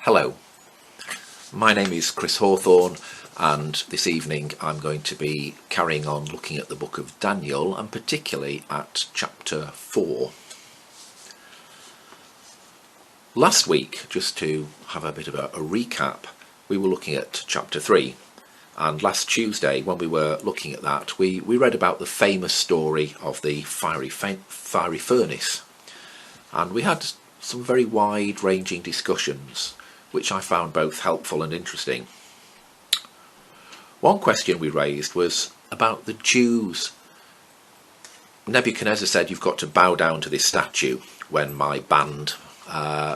Hello, my name is Chris Hawthorne, and this evening I'm going to be carrying on looking at the book of Daniel, and particularly at chapter 4. Last week, just to have a bit of a recap, we were looking at chapter 3, and last Tuesday when we were looking at that we read about the famous story of the fiery furnace, and we had some very wide-ranging discussions which I found both helpful and interesting. One question we raised was about the Jews. Nebuchadnezzar said, "You've got to bow down to this statue when my band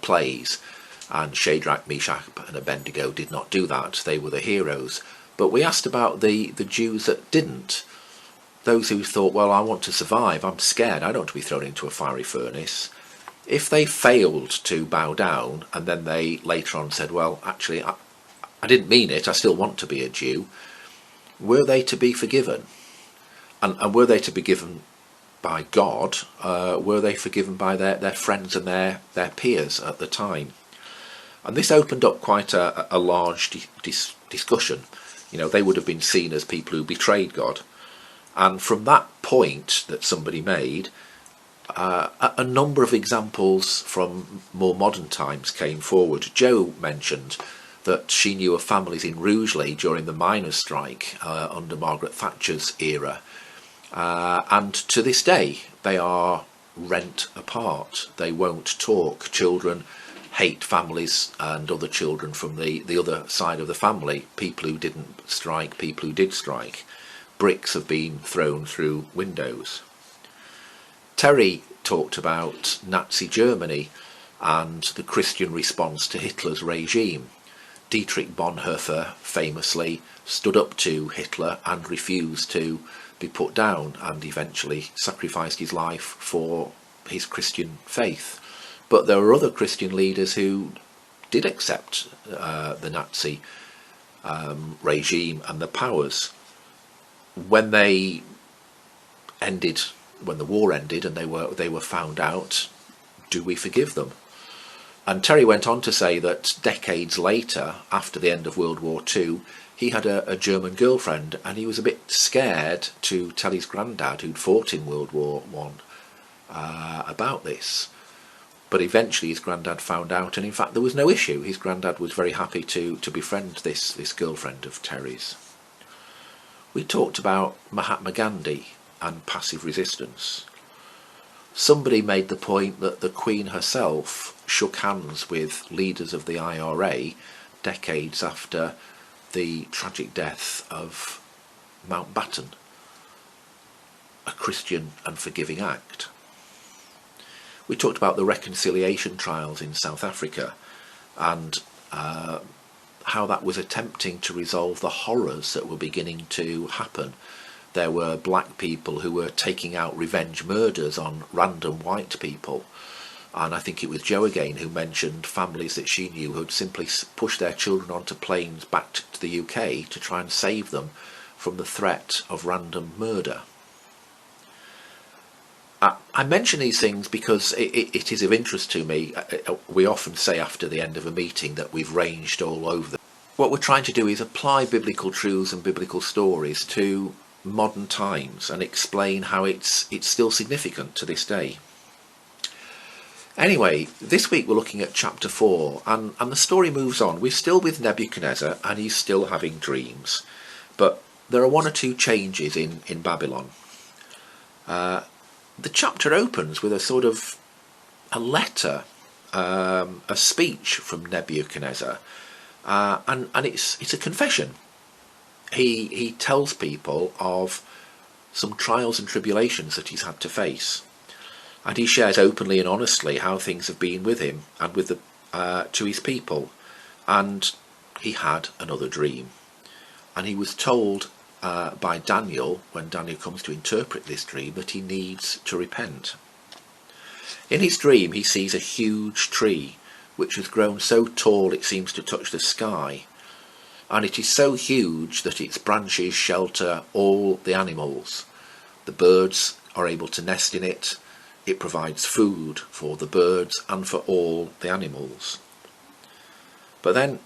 plays," and Shadrach, Meshach and Abednego did not do that. They were the heroes. But we asked about the Jews that didn't. Those who thought, well, I want to survive, I'm scared, I don't want to be thrown into a fiery furnace. If they failed to bow down and then they later on said, well, actually, I didn't mean it, I still want to be a Jew, were they to be forgiven? And were they to be given by God? Were they forgiven by their friends and their peers at the time? And this opened up quite a large discussion. You know, they would have been seen as people who betrayed God. And from that point that somebody made, a number of examples from more modern times came forward. Jo mentioned that she knew of families in Rugeley during the miners' strike under Margaret Thatcher's era, and to this day they are rent apart. They won't talk. Children hate families and other children from the other side of the family, people who didn't strike, people who did strike. Bricks have been thrown through windows. Terry talked about Nazi Germany and the Christian response to Hitler's regime. Dietrich Bonhoeffer famously stood up to Hitler and refused to be put down, and eventually sacrificed his life for his Christian faith. But there were other Christian leaders who did accept the Nazi regime and the powers. When the war ended and they were found out, do we forgive them? And Terry went on to say that decades later, after the end of World War II, he had a German girlfriend, and he was a bit scared to tell his granddad, who'd fought in World War I, about this. But eventually his granddad found out, and in fact there was no issue. His granddad was very happy to befriend this girlfriend of Terry's. We talked about Mahatma Gandhi and passive resistance. Somebody made the point that the Queen herself shook hands with leaders of the IRA decades after the tragic death of Mountbatten, a Christian and forgiving act. We talked about the reconciliation trials in South Africa and how that was attempting to resolve the horrors that were beginning to happen. There were black people who were taking out revenge murders on random white people. And I think it was Jo again who mentioned families that she knew who had simply pushed their children onto planes back to the UK to try and save them from the threat of random murder. I mention these things because it is of interest to me. We often say after the end of a meeting that we've ranged all over them. What we're trying to do is apply biblical truths and biblical stories to modern times and explain how it's still significant to this day. Anyway, this week we're looking at chapter 4, and the story moves on. We're still with Nebuchadnezzar, and he's still having dreams. But there are one or two changes in Babylon. The chapter opens with a sort of a letter, a speech from Nebuchadnezzar, and it's a confession. He tells people of some trials and tribulations that he's had to face, and he shares openly and honestly how things have been with him and with to his people. And he had another dream, and he was told by Daniel, when Daniel comes to interpret this dream, that he needs to repent. In his dream he sees a huge tree which has grown so tall it seems to touch the sky, and it is so huge that its branches shelter all the animals. The birds are able to nest in it. It provides food for the birds and for all the animals. But then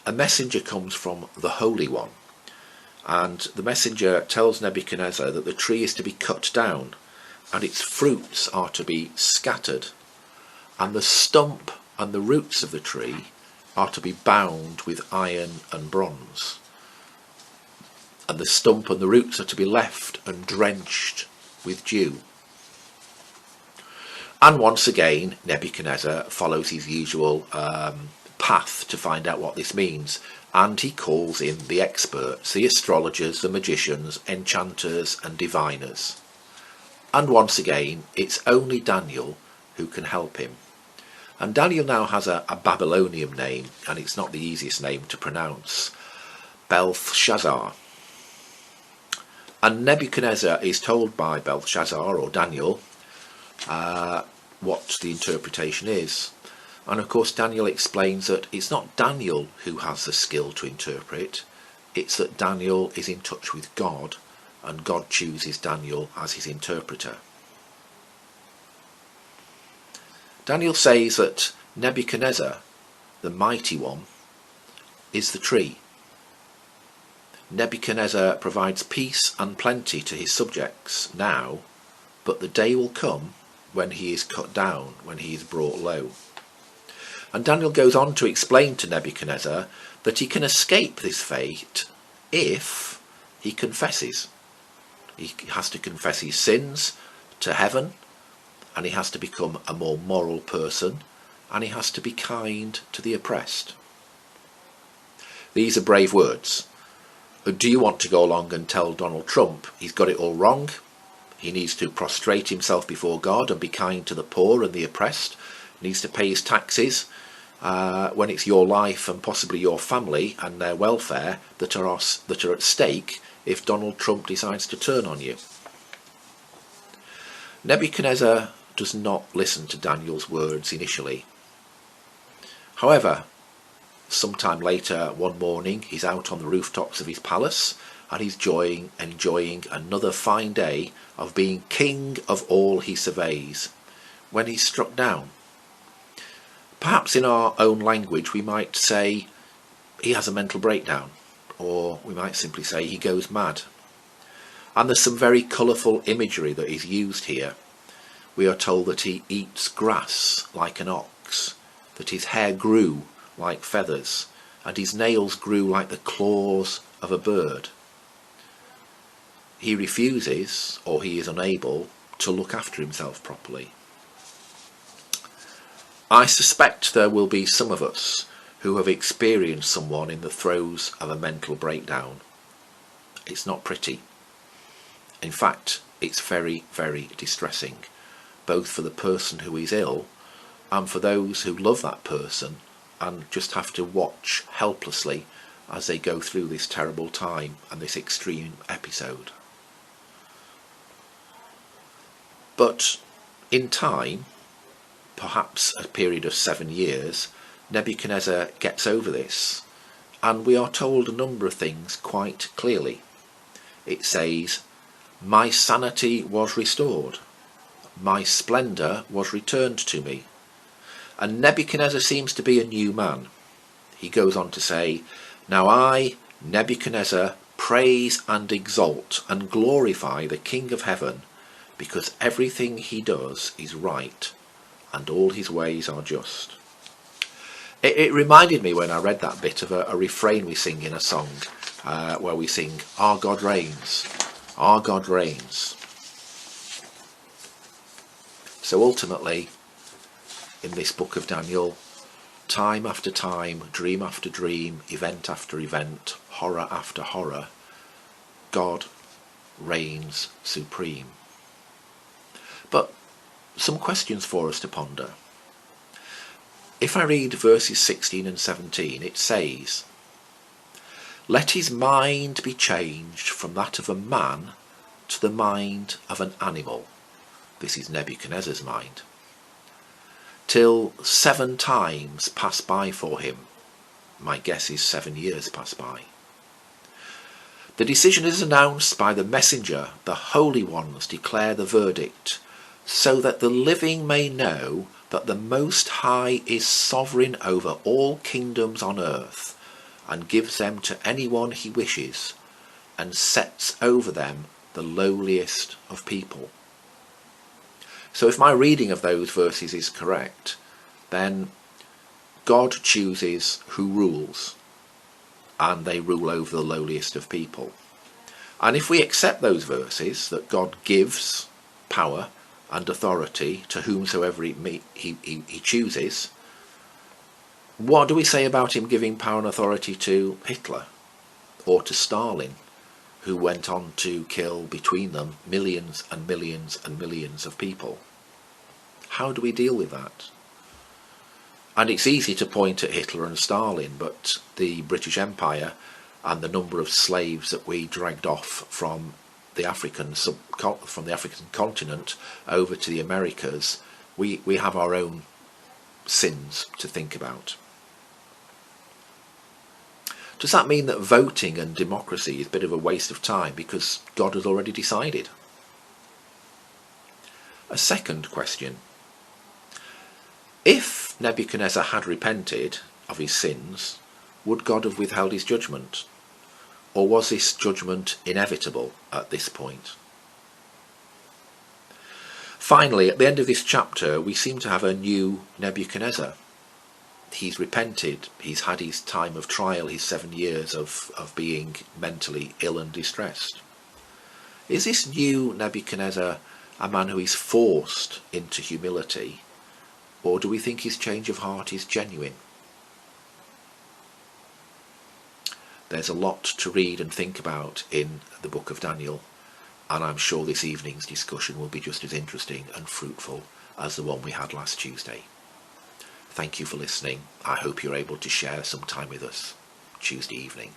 a messenger comes from the Holy One, and the messenger tells Nebuchadnezzar that the tree is to be cut down and its fruits are to be scattered, and the stump and the roots of the tree are to be bound with iron and bronze, and the stump and the roots are to be left and drenched with dew. And once again Nebuchadnezzar follows his usual path to find out what this means, and he calls in the experts, the astrologers, the magicians, enchanters and diviners. And once again it's only Daniel who can help him. And Daniel now has a Babylonian name, and it's not the easiest name to pronounce, Belshazzar. And Nebuchadnezzar is told by Belshazzar, or Daniel, what the interpretation is. And of course Daniel explains that it's not Daniel who has the skill to interpret, it's that Daniel is in touch with God, and God chooses Daniel as his interpreter. Daniel says that Nebuchadnezzar, the mighty one, is the tree. Nebuchadnezzar provides peace and plenty to his subjects now, but the day will come when he is cut down, when he is brought low. And Daniel goes on to explain to Nebuchadnezzar that he can escape this fate if he confesses. He has to confess his sins to heaven, and he has to become a more moral person, and he has to be kind to the oppressed. These are brave words. Do you want to go along and tell Donald Trump he's got it all wrong? He needs to prostrate himself before God and be kind to the poor and the oppressed. He needs to pay his taxes when it's your life and possibly your family and their welfare that are at stake if Donald Trump decides to turn on you. Nebuchadnezzar does not listen to Daniel's words initially. However, sometime later one morning he's out on the rooftops of his palace, and he's enjoying another fine day of being king of all he surveys, when he's struck down. Perhaps in our own language we might say he has a mental breakdown, or we might simply say he goes mad. And there's some very colourful imagery that is used here. We are told that he eats grass like an ox, that his hair grew like feathers, and his nails grew like the claws of a bird. He refuses, or he is unable, to look after himself properly. I suspect there will be some of us who have experienced someone in the throes of a mental breakdown. It's not pretty. In fact, it's very, very distressing, both for the person who is ill and for those who love that person and just have to watch helplessly as they go through this terrible time and this extreme episode. But in time, perhaps a period of 7 years, Nebuchadnezzar gets over this, and we are told a number of things quite clearly. It says, "My sanity was restored, my splendour was returned to me." And Nebuchadnezzar seems to be a new man. He goes on to say, "Now I, Nebuchadnezzar, praise and exalt and glorify the King of heaven, because everything he does is right, and all his ways are just." It reminded me when I read that bit of a refrain we sing in a song, where we sing, "Our God reigns, our God reigns." So ultimately, in this book of Daniel, time after time, dream after dream, event after event, horror after horror, God reigns supreme. But some questions for us to ponder. If I read verses 16 and 17, it says, "Let his mind be changed from that of a man to the mind of an animal." This is Nebuchadnezzar's mind. "Till 7 times pass by for him." My guess is 7 years pass by. "The decision is announced by the messenger. The holy ones declare the verdict, so that the living may know that the Most High is sovereign over all kingdoms on earth, and gives them to anyone he wishes, and sets over them the lowliest of people. So if my reading of those verses is correct, then God chooses who rules, and they rule over the lowliest of people. And if we accept those verses, that God gives power and authority to whomsoever he chooses, what do we say about him giving power and authority to Hitler or to Stalin, who went on to kill between them millions and millions and millions of people? How do we deal with that? And it's easy to point at Hitler and Stalin, but the British Empire and the number of slaves that we dragged off from the African continent over to the Americas, we have our own sins to think about. Does that mean that voting and democracy is a bit of a waste of time because God has already decided? A second question. If Nebuchadnezzar had repented of his sins, would God have withheld his judgment? Or was this judgment inevitable at this point? Finally, at the end of this chapter, we seem to have a new Nebuchadnezzar. He's repented, he's had his time of trial, his 7 years of being mentally ill and distressed. Is this new Nebuchadnezzar a man who is forced into humility, or do we think his change of heart is genuine? There's a lot to read and think about in the book of Daniel, and I'm sure this evening's discussion will be just as interesting and fruitful as the one we had last Tuesday. Thank you for listening. I hope you're able to share some time with us Tuesday evening.